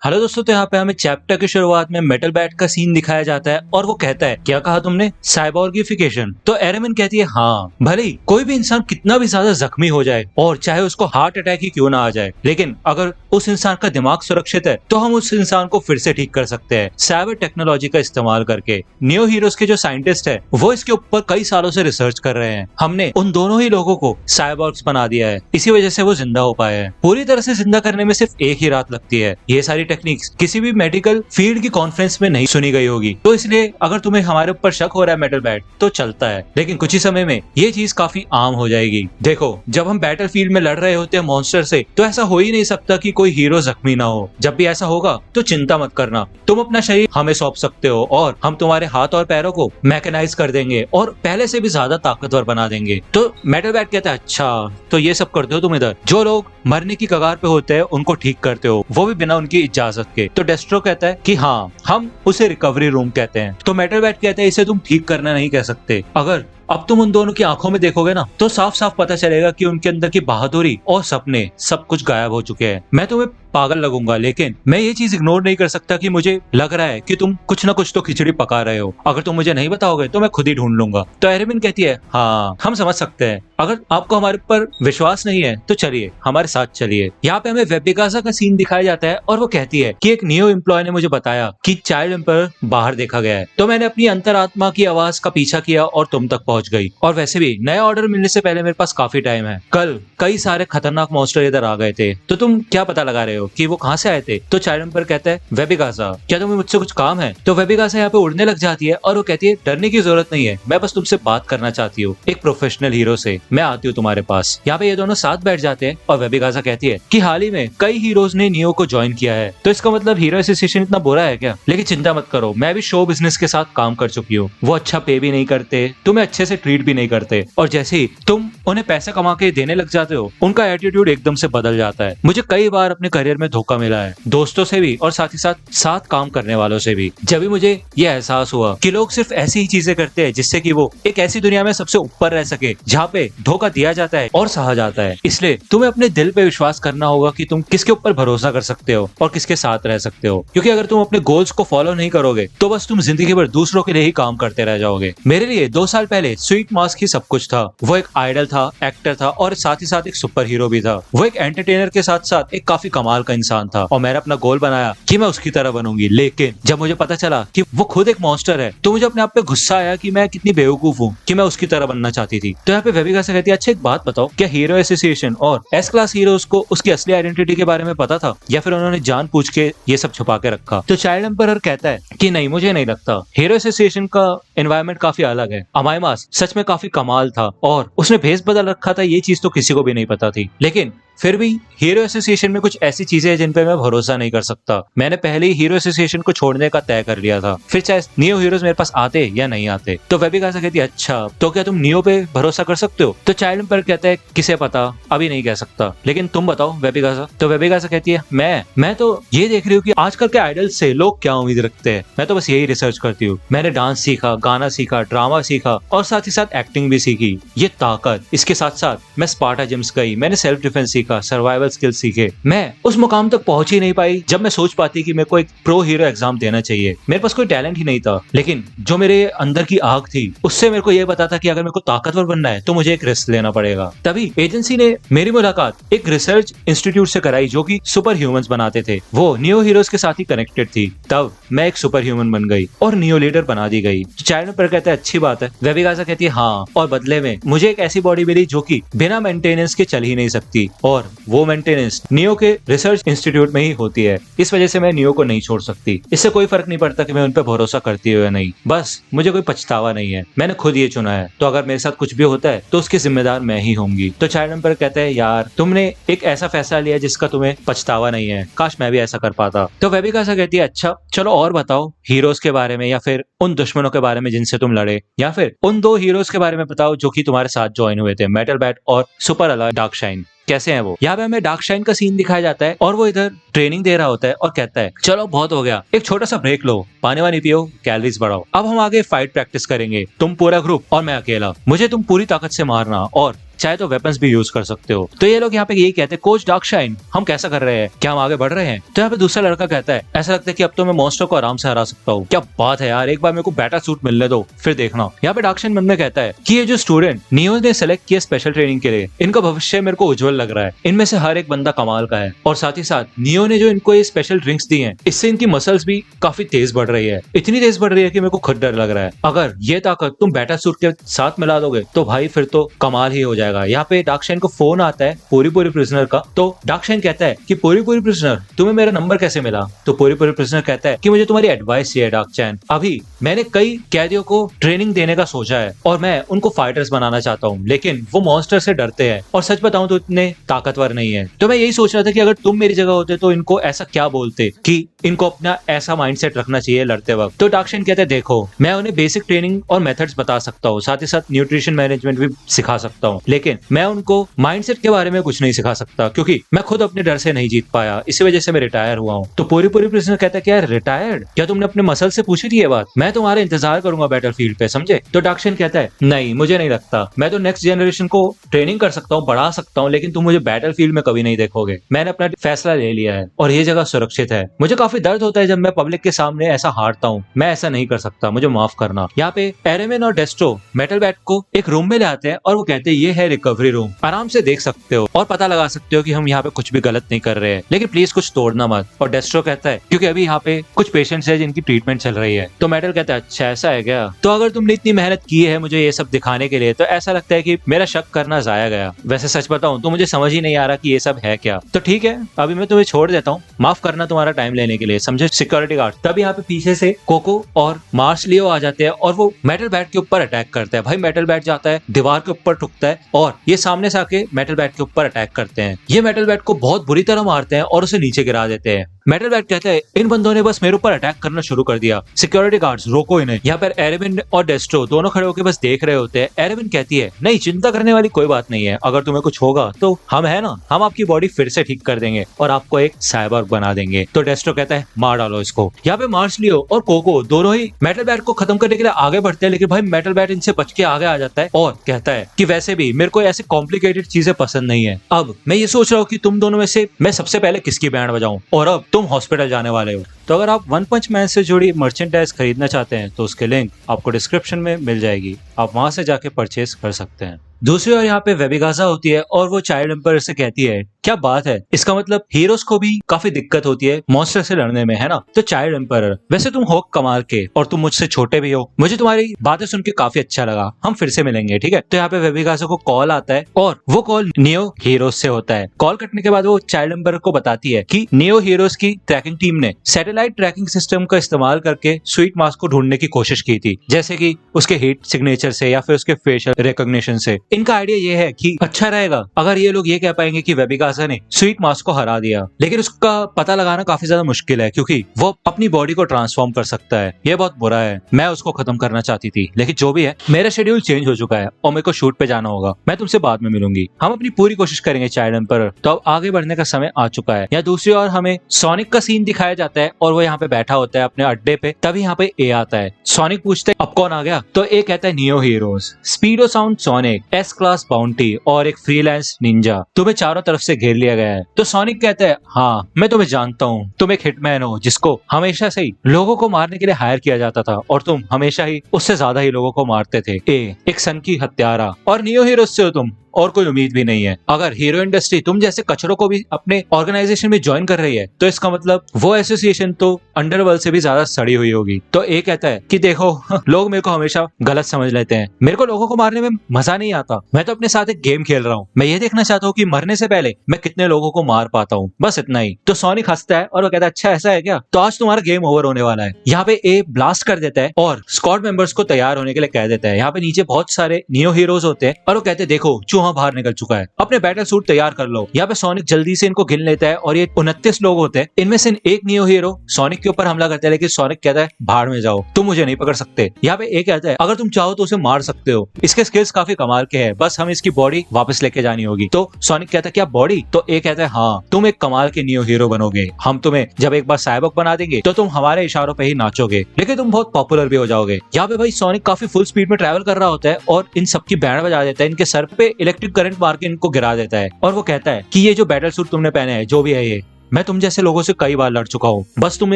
Hello दोस्तों, तो यहाँ पे हमें चैप्टर की शुरुआत में मेटल बैट का सीन दिखाया जाता है और वो कहता है, क्या कहा तुमने, साइबोर्गिफिकेशन। तो एरेमिन कहती है, हाँ, भले ही कोई भी इंसान कितना भी ज्यादा जख्मी हो जाए और चाहे उसको हार्ट अटैक ही क्यों ना आ जाए, लेकिन अगर उस इंसान का दिमाग सुरक्षित है तो हम उस इंसान को फिर से ठीक कर सकते हैं साइबर टेक्नोलॉजी का इस्तेमाल करके। न्यू हीरोज के जो साइंटिस्ट है वो इसके ऊपर कई सालों से रिसर्च कर रहे हैं। हमने उन दोनों ही लोगों को साइबॉर्ग्स बना दिया है, इसी वजह से वो जिंदा हो पाए हैं। पूरी तरह से जिंदा करने में सिर्फ एक ही रात लगती है। ये सारी टेक्निक्स किसी भी मेडिकल फील्ड की कॉन्फ्रेंस में नहीं सुनी गई होगी, तो इसलिए अगर तुम्हें हमारे ऊपर शक हो रहा है मेटल बैट, तो चलता है, लेकिन कुछ ही समय में ये चीज काफी आम हो जाएगी। देखो, जब हम बैटल फील्ड में लड़ रहे होते हैं मॉन्स्टर से, तो ऐसा हो ही नहीं सकता कि कोई हीरो जख्मी ना हो। जब भी ऐसा होगा तो चिंता मत करना, तुम अपना शरीर हमें सौंप सकते हो और हम तुम्हारे हाथ और पैरों को मैकेनाइज कर देंगे और पहले से भी ज्यादा ताकतवर बना देंगे। तो मेटल बैट कहता है, अच्छा तो ये सब करते हो तुम इधर, जो लोग मरने की कगार पे होते हैं उनको ठीक करते हो, वो भी बिना उनकी इजाजत के। तो डेस्ट्रो कहता है कि हाँ, हम उसे रिकवरी रूम कहते हैं। तो मेटल बैट कहता है, इसे तुम ठीक करना नहीं कह सकते। अगर अब तुम उन दोनों की आंखों में देखोगे ना, तो साफ साफ पता चलेगा कि उनके अंदर की बहादुरी और सपने सब कुछ गायब हो चुके हैं। मैं तुम्हें पागल लगूंगा, लेकिन मैं ये चीज इग्नोर नहीं कर सकता कि मुझे लग रहा है कि तुम कुछ ना कुछ तो खिचड़ी पका रहे हो। अगर तुम मुझे नहीं बताओगे तो मैं खुद ही ढूंढ लूंगा। तो एरेमिन कहती है, हाँ, हम समझ सकते हैं। अगर आपको हमारे ऊपर विश्वास नहीं है तो चलिए, हमारे साथ चलिए। यहाँ पे हमें वेबिगासा का सीन दिखाया जाता है और वो कहती है कि एक न्यू एम्प्लॉय ने मुझे बताया कि चाइल्ड एम्पर बाहर देखा गया है, तो मैंने अपनी अंतरात्मा की आवाज का पीछा किया और तुम तक पहुंच गई। और वैसे भी नया ऑर्डर मिलने से पहले मेरे पास काफी टाइम है। कल कई सारे खतरनाक मॉन्स्टर इधर आ गए थे, तो तुम क्या पता लगा रहे हो कि वो कहाँ से आए थे। तो चाइल्ड एम्पर कहता है, वेबिगासा, क्या तुम्हें मुझसे कुछ काम है। तो वेबिगासा यहाँ पे उड़ने लग जाती है और वो कहती है, डरने की जरूरत नहीं है, मैं बस तुमसे बात करना चाहती हूँ एक प्रोफेशनल हीरो से। मैं आती हूँ तुम्हारे पास। यहाँ पे ये दोनों साथ बैठ जाते हैं और वेबिगासा कहती है कि हाल ही में कई हीरोज ने नियो को ज्वाइन किया है, तो इसका मतलब हीरो एसोसिएशन इतना बुरा है क्या। लेकिन चिंता मत करो, मैं भी शो बिजनेस के साथ काम कर चुकी हूँ। वो अच्छा पे भी नहीं करते, तुम्हें अच्छे से ट्रीट भी नहीं करते, और जैसे ही तुम उन्हें पैसे कमा के देने लग जाते हो, उनका एटीट्यूड एकदम से बदल जाता है। मुझे कई बार अपने करियर में धोखा मिला है, दोस्तों से भी और साथ ही साथ काम करने वालों से भी। जब भी मुझे ये एहसास हुआ कि लोग सिर्फ ऐसी ही चीजें करते हैं जिससे कि वो एक ऐसी दुनिया में सबसे ऊपर रह सके जहाँ पे धोखा दिया जाता है और सहा जाता है। इसलिए तुम्हें अपने दिल पे विश्वास करना होगा कि तुम किसके ऊपर भरोसा कर सकते हो और किसके साथ रह सकते हो, क्योंकि अगर तुम अपने गोल्स को फॉलो नहीं करोगे तो बस तुम जिंदगी भर दूसरों के लिए ही काम करते रह जाओगे। मेरे लिए 2 साल पहले स्वीट मास्क ही सब कुछ था। वो एक आइडल था, एक्टर था और साथ ही साथ एक सुपर हीरो भी था। वो एक एंटरटेनर के साथ साथ एक काफी कमाल का इंसान था और मैंने अपना गोल बनाया कि मैं उसकी तरह बनूंगी। लेकिन जब मुझे पता चला कि वो खुद एक मॉन्स्टर है, तो मुझे अपने आप पे गुस्सा आया कि मैं कितनी बेवकूफ हूँ कि मैं उसकी तरह बनना चाहती थी। तो यहाँ पे वेबिगासा कहती है, अच्छा एक बात बताओ, क्या हीरो एसोसिएशन और एस क्लास हीरोज को उसकी असली आइडेंटिटी के बारे में पता था, या फिर उन्होंने जानबूझ के ये सब छुपा के रखा। तो चाइल्ड एम्परर कहता है कि नहीं, मुझे नहीं लगता। हीरो एसोसिएशन का एनवायरनमेंट काफी अलग है। अमाइमास सच में काफी कमाल था और उसने भेस बदल रखा था, ये चीज तो किसी को भी नहीं पता थी। लेकिन फिर भी हीरो एसोसिएशन में कुछ ऐसी चीजें हैं जिन पे मैं भरोसा नहीं कर सकता। मैंने पहले ही हीरो एसोसिएशन को छोड़ने का तय कर लिया था, फिर चाहे नियो हीरोज मेरे पास आते या नहीं आते। तो वेबिगासा कहती है, अच्छा तो क्या तुम नियो पे भरोसा कर सकते हो। तो चाइल्ड एम्पर कहता है, किसे पता, अभी नहीं कह सकता, लेकिन तुम बताओ वेबिगासा। तो वेबिगासा कहती है, मैं तो ये देख रही हूँ कि आजकल के आइडल से लोग क्या उम्मीद रखते हैं। मैं तो बस यही रिसर्च करती हूँ। मैंने डांस सीखा, गाना सीखा, ड्रामा सीखा और साथ ही साथ एक्टिंग भी सीखी। ये ताकत, इसके साथ साथ मैं स्पार्टा जिम्स गई, मैंने सेल्फ डिफेंस सीखा, सर्वाइवल स्किल्स सीखे। मैं उस मुकाम तक पहुंच ही नहीं पाई जब मैं सोच पाती कि मेरे को एक प्रो हीरो एग्जाम देना चाहिए। मेरे पास कोई टैलेंट ही नहीं था, लेकिन जो मेरे अंदर की आग थी उससे मेरे को यह पता था कि अगर मेरे को ताकतवर बनना है तो मुझे एक रिस्क लेना पड़ेगा। तभी एजेंसी ने मेरी मुलाकात एक रिसर्च इंस्टीट्यूट से कराई जो कि सुपर ह्यूमंस बनाते थे। वो नियो हीरोज के साथ ही कनेक्टेड थी। तब मैं एक सुपर ह्यूमन बन गई और नियो लीडर बना दी गई। चाइल्ड पर कहता है, अच्छी बात है। वेबिगासा कहती है, हाँ, और बदले में मुझे एक ऐसी बॉडी मिली जो कि बिना मेंटेनेंस के चल ही नहीं सकती, और वो मेंटेनेंस नियो के रिसर्च इंस्टीट्यूट में ही होती है। इस वजह से मैं नियो को नहीं छोड़ सकती। इससे कोई फर्क नहीं पड़ता कि मैं उन पर भरोसा करती हूँ या नहीं, बस मुझे कोई पछतावा नहीं है। मैंने खुद ये चुना है, तो अगर मेरे साथ कुछ भी होता है तो उसकी जिम्मेदार मैं ही होंगी। तो चाइल्ड एम्पर कहता है, यार तुमने एक ऐसा फैसला लिया जिसका तुम्हें पछतावा नहीं है, काश मैं भी ऐसा कर पाता। तो वेबिगासा कहती है, अच्छा चलो और बताओ हीरोज के बारे में, या फिर उन दुश्मनों के बारे में जिनसे तुम लड़े, या फिर उन 2 हीरोज के बारे में बताओ जो कि तुम्हारे साथ ज्वाइन हुए थे, मेटल बैट और सुपर अलॉय डार्कशाइन। कैसे हैं वो। यहाँ पे हमें डार्कशाइन का सीन दिखाया जाता है और वो इधर ट्रेनिंग दे रहा होता है और कहता है, चलो बहुत हो गया, एक छोटा सा ब्रेक लो, पानी वानी पियो, कैलोरीज बढ़ाओ, अब हम आगे फाइट प्रैक्टिस करेंगे, तुम पूरा ग्रुप और मैं अकेला। मुझे तुम पूरी ताकत से मारना और चाहे तो वेपन्स भी यूज कर सकते हो। तो ये लोग यहाँ पे यही कहते हैं, कोच डार्कशाइन हम कैसा कर रहे हैं, क्या हम आगे बढ़ रहे हैं? तो यहाँ पे दूसरा लड़का कहता है, ऐसा लगता है कि अब तो मैं मॉन्स्टर को आराम से हरा सकता हूँ। क्या बात है यार, एक बार मेरे को बैटल सूट मिलने दो फिर देखना। यहाँ पे डार्कशाइन मन में कहता है कि ये जो स्टूडेंट नियो ने सेलेक्ट किया स्पेशल ट्रेनिंग के लिए, इनका भविष्य मेरे को उज्जवल लग रहा है। इनमें से हर एक बंदा कमाल का है और साथ ही साथ नियो ने जो इनको ये स्पेशल ड्रिंक्स दी हैं, इससे इनकी मसल्स भी काफी तेज बढ़ रही है, इतनी तेज बढ़ रही है कि मेरे को खुद डर लग रहा है। अगर ये ताकत तुम बैटल सूट के साथ मिला दोगे तो भाई फिर तो कमाल ही हो जाएगा। यहाँ पे डार्कशाइन को फोन आता है पूरी प्रिजनर का। तो डार्कशाइन कहता है कि पूरी प्रिजनर तुम्हें मेरा नंबर कैसे मिला? तो पूरी प्रिजनर कहता है कि मुझे तुम्हारी एडवाइस चाहिए डार्कशाइन। अभी मैंने कई कैदियों को ट्रेनिंग देने का सोचा है और मैं उनको फाइटर्स बनाना चाहता हूँ, लेकिन वो मॉन्स्टर से डरते हैं और सच बताऊं तो इतने ताकतवर नहीं है। तो मैं यही सोच रहा था कि अगर तुम मेरी जगह होते तो इनको ऐसा क्या बोलते कि इनको अपना ऐसा माइंडसेट रखना चाहिए लड़ते वक्त। तो डार्कशाइन कहते हैं, देखो मैं उन्हें बेसिक ट्रेनिंग और मेथड्स बता सकता हूँ, साथ ही साथ न्यूट्रिशन मैनेजमेंट भी सिखा सकता हूँ, लेकिन मैं उनको माइंडसेट के बारे में कुछ नहीं सिखा सकता क्योंकि मैं खुद अपने डर से नहीं जीत पाया, इसी वजह से मैं रिटायर हुआ हूँ। तो पूरी प्रिजनर कहता है कि यार रिटायर्ड? क्या तुमने अपने मसल से पूछी थी ये बात? मैं तुम्हारा इंतजार करूंगा बैटलफील्ड पे, समझे? तो डार्कशाइन कहता है, नहीं मुझे नहीं लगता, मैं तो नेक्स्ट जनरेशन को ट्रेनिंग कर सकता हूँ, बढ़ा सकता हूँ, लेकिन तुम मुझे बैटलफील्ड में कभी नहीं देखोगे। मैंने अपना फैसला ले लिया है और ये जगह सुरक्षित है। मुझे काफी दर्द होता है जब मैं पब्लिक के सामने ऐसा हारता हूँ, मैं ऐसा नहीं कर सकता, मुझे माफ करना। यहाँ पे एरेमिन और डेस्ट्रो मेटल बैट को एक रूम में ले आते हैं और वो कहते हैं, ये है रिकवरी रूम, आराम से देख सकते हो और पता लगा सकते हो कि हम यहाँ पे कुछ भी गलत नहीं कर रहे हैं, लेकिन प्लीज कुछ तोड़ना मत। और डेस्ट्रो कहता है, क्योंकि अभी यहाँ पे कुछ पेशेंट्स है जिनकी ट्रीटमेंट चल रही है। तो मेटल कहता है, अच्छा ऐसा है क्या? तो अगर तुमने इतनी मेहनत की है मुझे ये सब दिखाने के लिए, तो ऐसा लगता है कि मेरा शक करना जाया गया। वैसे सच बताऊं तो मुझे समझ ही नहीं आ रहा कि ये सब है क्या। तो ठीक है, अभी मैं तुम्हें छोड़ देता हूँ, माफ करना तुम्हारा टाइम लेने के लिए, समझे सिक्योरिटी गार्ड। तब यहाँ पे पीछे से कोको और मार्शलियो आ जाते हैं और वो मेटल बैट के ऊपर अटैक करता है। भाई मेटल बैट जाता है दीवार के ऊपर ठुकता है और ये सामने से आके मेटल बैट के ऊपर अटैक करते हैं। ये मेटल बैट को बहुत बुरी तरह मारते हैं और उसे नीचे गिरा देते हैं। मेटल बैट कहता है, इन बंदों ने बस मेरे ऊपर अटैक करना शुरू कर दिया, सिक्योरिटी गार्ड्स रोको इन्हें। यहाँ पर एरेमिन और डेस्ट्रो दोनों खड़े होकर बस देख रहे होते हैं। एरेमिन कहती है, नहीं चिंता करने वाली कोई बात नहीं है, अगर तुम्हें कुछ होगा तो हम है ना, हम आपकी बॉडी फिर से ठीक कर देंगे और आपको एक साइबॉर्ग बना देंगे। तो डेस्ट्रो कहता है, मार डालो इसको। यहाँ पे मार्शलियो और कोको दोनों ही मेटल बैट को खत्म करने के लिए आगे बढ़ते हैं, लेकिन भाई मेटल बैट इनसे बच के आगे आ जाता है और कहता है कि वैसे भी मेरे को ऐसे कॉम्प्लिकेटेड चीजें पसंद नहीं है। अब मैं ये सोच रहा हूँ कि तुम दोनों में से मैं सबसे पहले किसकी बैंड बजाऊं, और अब तुम हॉस्पिटल जाने वाले हो। तो अगर आप वन पंच मैन से जुड़ी मर्चेंडाइज खरीदना चाहते हैं तो उसके लिंक आपको डिस्क्रिप्शन में मिल जाएगी, आप वहां से जाके परचेज कर सकते हैं। दूसरी ओर यहाँ पे वेबिगाजा होती है और वो चाइल्ड एम्पायर से कहती है, क्या बात है, इसका मतलब हीरोज को भी काफी दिक्कत होती है मॉन्स्टर से लड़ने में, है ना? तो चाइल्ड एम्पायर, वैसे तुम हो कमाल के और तुम मुझसे छोटे भी हो, मुझे तुम्हारी बातें सुन के काफी अच्छा लगा, हम फिर से मिलेंगे, ठीक है? तो यहाँ पे वेबिगाजा को कॉल आता है और वो कॉल नियो हीरोज से होता है। कॉल कटने के बाद वो चाइल्ड एम्पायर को बताती है कि नियो हीरोज की ट्रैकिंग टीम ने सैटेलाइट ट्रैकिंग सिस्टम का इस्तेमाल करके स्वीट मास्क को ढूंढने की कोशिश की थी, जैसे कि उसके हीट सिग्नेचर से या फिर उसके फेशियल रिकॉग्निशन से। इनका आइडिया ये है कि अच्छा रहेगा अगर ये लोग ये कह पाएंगे कि वेबिगाजा ने स्वीट मास्क को हरा दिया, लेकिन उसका पता लगाना काफी ज्यादा मुश्किल है क्योंकि वो अपनी बॉडी को ट्रांसफॉर्म कर सकता है। ये बहुत बुरा है, मैं उसको खत्म करना चाहती थी, लेकिन जो भी है मेरा शेड्यूल चेंज हो चुका है और मेरे को शूट पे जाना होगा, मैं तुमसे बाद में मिलूंगी, हम अपनी पूरी कोशिश करेंगे चाइल्ड एम्पायर। तो अब आगे बढ़ने का समय आ चुका है। या दूसरी ओर हमें सोनिक का सीन दिखाया जाता है और वो यहाँ पे बैठा होता है अपने अड्डे पे। तभी यहाँ पे ए आता है। सोनिक पूछते है, अब कौन आ गया? तो ए कहता है, neo heroes, speedo sound sonic, S class bounty और एक फ्रीलांस निंजा, तुम्हें चारों तरफ से घेर लिया गया है। तो सोनिक कहता है, हाँ मैं तुम्हें जानता हूँ, तुम एक हिटमैन हो जिसको हमेशा से ही लोगों को मारने के लिए हायर किया जाता था और तुम हमेशा ही उससे ज्यादा ही लोगों को मारते थे। ए एक सन की हत्यारा, और नियो हीरोज से हो तुम, और कोई उम्मीद भी नहीं है। अगर हीरो इंडस्ट्री तुम जैसे कचरों को भी अपने ऑर्गेनाइजेशन में ज्वाइन कर रही है तो इसका मतलब वो एसोसिएशन तो अंडरवर्ल्ड से भी ज्यादा सड़ी हुई होगी। तो ए कहता है कि देखो लोग मेरे को हमेशा गलत समझ लेते हैं, मेरे को लोगों को मारने में मजा नहीं आता, मैं तो अपने साथ एक गेम खेल रहा हूँ, मैं ये देखना चाहता हूँ कि मरने से पहले मैं कितने लोगों को मार पाता हूँ, बस इतना ही। तो सोनिक हंसता है और वो कहता है, अच्छा ऐसा है क्या, तो आज तुम्हारा गेम ओवर होने वाला है। यहाँ पे ए ब्लास्ट कर देता है और स्क्वाड मेंबर्स को तैयार होने के लिए कह देता है। यहाँ पे नीचे बहुत सारे नियो हीरोज होते हैं और वो कहते हैं, देखो चूहा बाहर निकल चुका है, अपने बैटल सूट तैयार कर लो। यहाँ पे सोनिक जल्दी से इनको गिन लेता है और ये 29 लोग होते हैं, इनमें से एक नियो हीरो सोनिक के ऊपर हमला करता है, लेकिन सोनिक कहता है, भाड़ में जाओ, तुम मुझे नहीं पकड़ सकते। यहाँ पे एक कहता है, अगर तुम चाहो तो उसे मार सकते हो, इसके स्किल्स काफी कमाल के हैं, बस हम इसकी बॉडी वापस लेके जानी होगी। तो सोनिक कहता है, क्या बॉडी? तो एक कहता है, हाँ तुम एक कमाल के नियो हीरो बनोगे, हम तुम्हें जब एक बार साइबॉर्ग बना देंगे तो तुम हमारे इशारों पे ही नाचोगे, लेकिन तुम बहुत पॉपुलर भी हो जाओगे। यहाँ पे भाई सोनिक काफी फुल स्पीड में ट्रैवल कर रहा होता है और इन सबकी बैंड बजा देता है, इनके सर पे इलेक्ट्रिक करंट मार के इनको गिरा देता है और वो कहता है कि ये जो बैटल सूट तुमने पहने है जो भी है ये, मैं तुम जैसे लोगों से कई बार लड़ चुका हूँ, बस तुम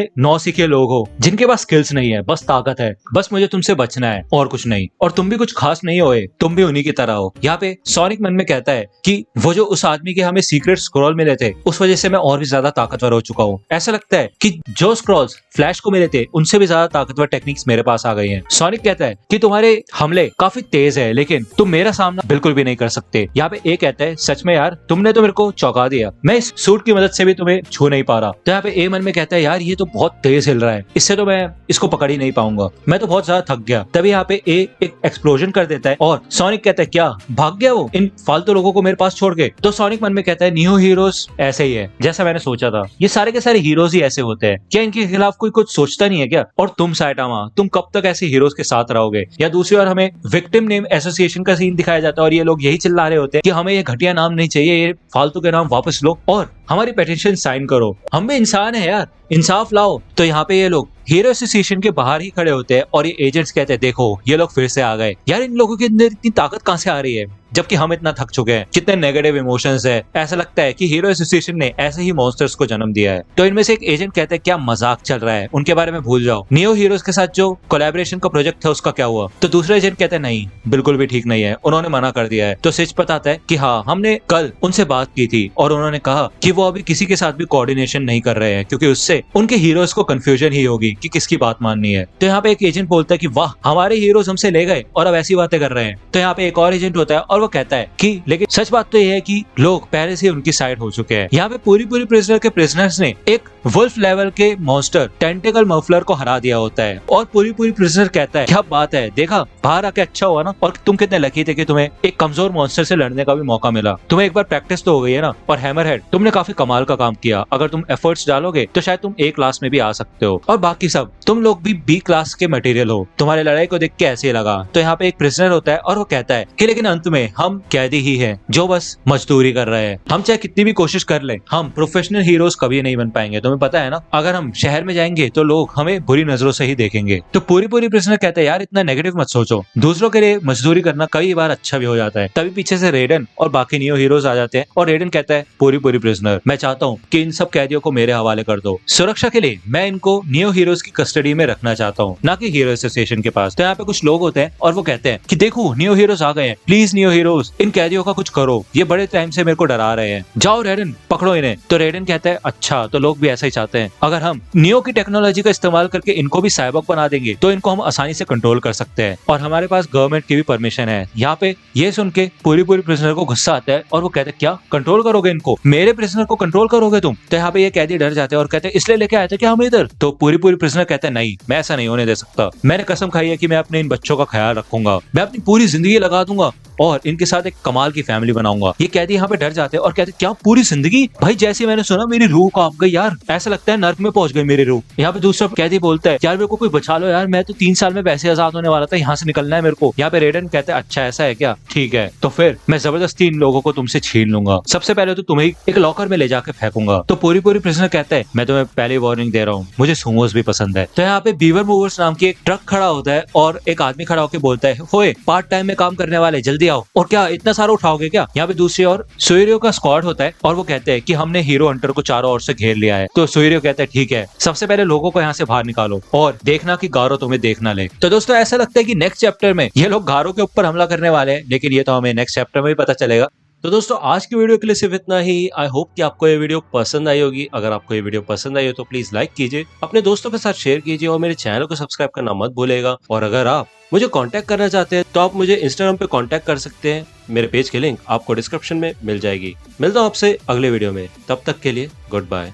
नौसिखिए लोग हो जिनके पास स्किल्स नहीं है, बस ताकत है, बस मुझे तुमसे बचना है और कुछ नहीं, और तुम भी कुछ खास नहीं होए, तुम भी उन्हीं की तरह हो। यहाँ पे सोनिक मन में कहता है कि वो जो उस आदमी के हमें सीक्रेट स्क्रॉल मिले थे उस वजह से मैं और भी ज्यादा ताकतवर हो चुका हूँ। ऐसा लगता है कि जो स्क्रॉल्स फ्लैश को मिले थे उनसे भी ज्यादा ताकतवर टेक्निक्स मेरे पास आ गई हैं। सोनिक कहता है कि तुम्हारे हमले काफी तेज है लेकिन तुम मेरा सामना बिल्कुल भी नहीं कर सकते। यहाँ पे ए कहता है सच में यार तुमने तो मेरे को चौंका दिया, मैं इस सूट की मदद से भी तुम्हें छू नहीं पा रहा। तो यहाँ पे ए मन में कहता है यार ये तो बहुत तेज हिल रहा है, इससे तो मैं इसको पकड़ ही नहीं पाऊंगा, मैं तो बहुत ज्यादा थक गया। तभी यहाँ पे ए एक एक्सप्लोजन कर देता है और सोनिक कहता है क्या भाग गया वो इन फालतू लोगों को मेरे पास छोड़ के। तो सोनिक मन में कहता है नियो हीरोज ऐसे ही है जैसा मैंने सोचा था, ये सारे के सारे हीरोज ही ऐसे होते हैं, क्या इनके खिलाफ कोई कुछ सोचता नहीं है क्या? और तुम साइटामा तुम कब तक ऐसे हीरोज के साथ रहोगे? या दूसरी ओर हमें विक्टिम नेम एसोसिएशन का सीन दिखाया जाता है और ये लोग यही चिल्ला रहे होते हैं कि हमें ये घटिया नाम नहीं चाहिए, ये फालतू के नाम वापस लो और हमारी पेटिशन साइन करो, हम भी इंसान है यार, इंसाफ लाओ। तो यहाँ पे ये लोग हीरो एसोसिएशन के बाहर ही खड़े होते हैं और ये एजेंट्स कहते हैं देखो ये लोग फिर से आ गए, यार इन लोगों के अंदर इतनी ताकत कहां से आ रही है जबकि हम इतना थक चुके हैं, कितने नेगेटिव इमोशंस है, ऐसा लगता है कि हीरो एसोसिएशन ने ऐसे ही मॉन्स्टर्स को जन्म दिया है। तो इनमें से एक एजेंट कहते हैं क्या मजाक चल रहा है, उनके बारे में भूल जाओ, नियो हीरोज के साथ जो कोलैबोरेशन का प्रोजेक्ट था उसका क्या हुआ? तो दूसरा एजेंट कहते हैं नहीं बिल्कुल भी ठीक नहीं है, उन्होंने मना कर दिया है। तो सिच बताता है कि हाँ हमने कल उनसे बात की थी और उन्होंने कहा कि वो अभी किसी के साथ भी कोऑर्डिनेशन नहीं कर रहे हैं क्योंकि उससे उनके हीरोज को कंफ्यूजन ही होगी कि किसकी बात माननी है। तो यहाँ पे एक एजेंट बोलता है कि वाह हमारे हीरोज हमसे ले गए और अब ऐसी बातें कर रहे हैं। तो यहाँ पे एक और एजेंट होता है और वो कहता है कि लेकिन सच बात तो यह है कि लोग पहले से उनकी साइड हो चुके हैं। यहाँ पे पूरी प्रिजनर के प्रिजनर्स ने एक वुल्फ लेवल के मॉन्स्टर टेंटिकल मफलर को हरा दिया होता है और पूरी प्रिजनर कहता है क्या बात है, देखा बाहर आके अच्छा हुआ ना, और तुम कितने लकी थे कि तुम्हें एक कमजोर मॉन्स्टर से लड़ने का भी मौका मिला, तुम्हें एक बार प्रैक्टिस तो हो गई है ना। और हैमरहेड तुमने काफी कमाल का काम किया, अगर तुम एफर्ट्स डालोगे तो शायद तुम ए क्लास में भी आ सकते हो, और बाकी सब तुम लोग भी बी क्लास के मटेरियल हो, तुम्हारी लड़ाई को देख के ऐसे लगा। तो यहाँ पे एक प्रिजनर होता है और वो कहता है कि लेकिन अंत में हम कैदी ही है जो बस मजदूरी कर रहे हैं, हम चाहे कितनी भी कोशिश कर ले हम प्रोफेशनल हीरोज कभी नहीं बन पाएंगे, तुम्हें पता है ना, अगर हम शहर में जाएंगे तो लोग हमें बुरी नजरों से ही देखेंगे। तो पूरी प्रिजनर कहते हैं यार इतना नेगेटिव मत सोचो, दूसरों के लिए मजदूरी करना कई बार अच्छा भी हो जाता है। तभी पीछे से रेडन और बाकी नियो हीरोज आ जाते हैं और रेडन कहता है पूरी प्रिजनर मैं चाहता हूँ कि इन सब कैदियों को मेरे हवाले कर दो, सुरक्षा के लिए मैं इनको नियो हीरोज की कस्टडी में रखना चाहता हूँ, ना कि हीरो एसोसिएशन के पास। तो यहाँ पे कुछ लोग होते हैं और वो कहते हैं कि देखो नियो हीरोज आ गए हैं, प्लीज नियो हीरोज इन कैदियों का कुछ करो, ये बड़े टाइम से मेरे को डरा रहे हैं, जाओ रेडन पकड़ो इन्हें। तो रेडन कहता है अच्छा तो लोग भी ऐसा ही चाहते हैं, अगर हम नियो की टेक्नोलॉजी का इस्तेमाल करके इनको भी साइबॉर्ग बना देंगे तो इनको हम आसानी से कंट्रोल कर सकते हैं और हमारे पास गवर्नमेंट की भी परमिशन है। यहाँ पे ये सुन के पूरी प्रिजनर को गुस्सा आता है और वो कहते हैं क्या कंट्रोल करोगे इनको, मेरे प्रिजनर को कंट्रोल करोगे तुम? तो यहाँ पे ये कैदी डर जाते हैं और कहते हैं इसलिए लेके आए थे क्या हम इधर? तो पूरी प्रिजनर कहते हैं नहीं मैं ऐसा नहीं होने दे सकता, मैंने कसम खाई है कि मैं अपने इन बच्चों का ख्याल रखूंगा, मैं अपनी पूरी जिंदगी लगा दूंगा और इनके साथ एक कमाल की फैमिली बनाऊंगा। ये कैदी यहाँ पे डर जाते हैं और कहते हैं क्या पूरी जिंदगी? भाई जैसे मैंने सुना मेरी रूह कांप गई यार, ऐसा लगता है नर्क में पहुंच गई मेरी रूह। यहाँ पे दूसरा कैदी बोलता है यार मेरे को कोई बचा लो यार, मैं तो 3 साल में वैसे आजाद होने वाला था, यहाँ से निकलना है मेरे को। यहाँ पे रेडन कहते हैं अच्छा ऐसा है क्या, ठीक है तो फिर मैं जबरदस्ती इन लोगों को तुमसे छीन लूंगा, सबसे पहले तो तुम्हें एक लॉकर में ले जाकर फेंकूंगा। तो पूरी प्रिजनर कहता है मैं तुम्हें पहले वार्निंग दे रहा हूँ, मुझे सुमोस भी पसंद है। तो यहाँ पे बीवर मूवर्स नाम की एक ट्रक खड़ा होता है और एक आदमी खड़ा होकर बोलता है होए पार्ट टाइम में काम करने वाले जल्दी आओ, और क्या इतना सारा उठाओगे क्या? यहाँ पे दूसरी ओर सुइरियो का स्क्वाड होता है और वो कहते हैं कि हमने हीरो हंटर को चारों ओर से घेर लिया है। तो सुइरियो कहता है ठीक है सबसे पहले लोगों को यहाँ से बाहर निकालो और देखना कि गारो तुम्हें देख ना ले। तो दोस्तों ऐसा लगता है कि नेक्स्ट चैप्टर में ये लोग गारो के ऊपर हमला करने वाले हैं, लेकिन ये तो हमें नेक्स्ट चैप्टर में ही पता चलेगा। तो दोस्तों आज की वीडियो के लिए सिर्फ इतना ही। आई होप कि आपको ये वीडियो पसंद आई होगी। अगर आपको ये वीडियो पसंद आई हो तो प्लीज लाइक कीजिए, अपने दोस्तों के साथ शेयर कीजिए और मेरे चैनल को सब्सक्राइब करना मत भूलेगा। और अगर आप मुझे कांटेक्ट करना चाहते हैं तो आप मुझे इंस्टाग्राम पे कांटेक्ट कर सकते हैं, मेरे पेज की लिंक आपको डिस्क्रिप्शन में मिल जाएगी। मिलता हूँ आपसे अगले वीडियो में, तब तक के लिए गुड बाय।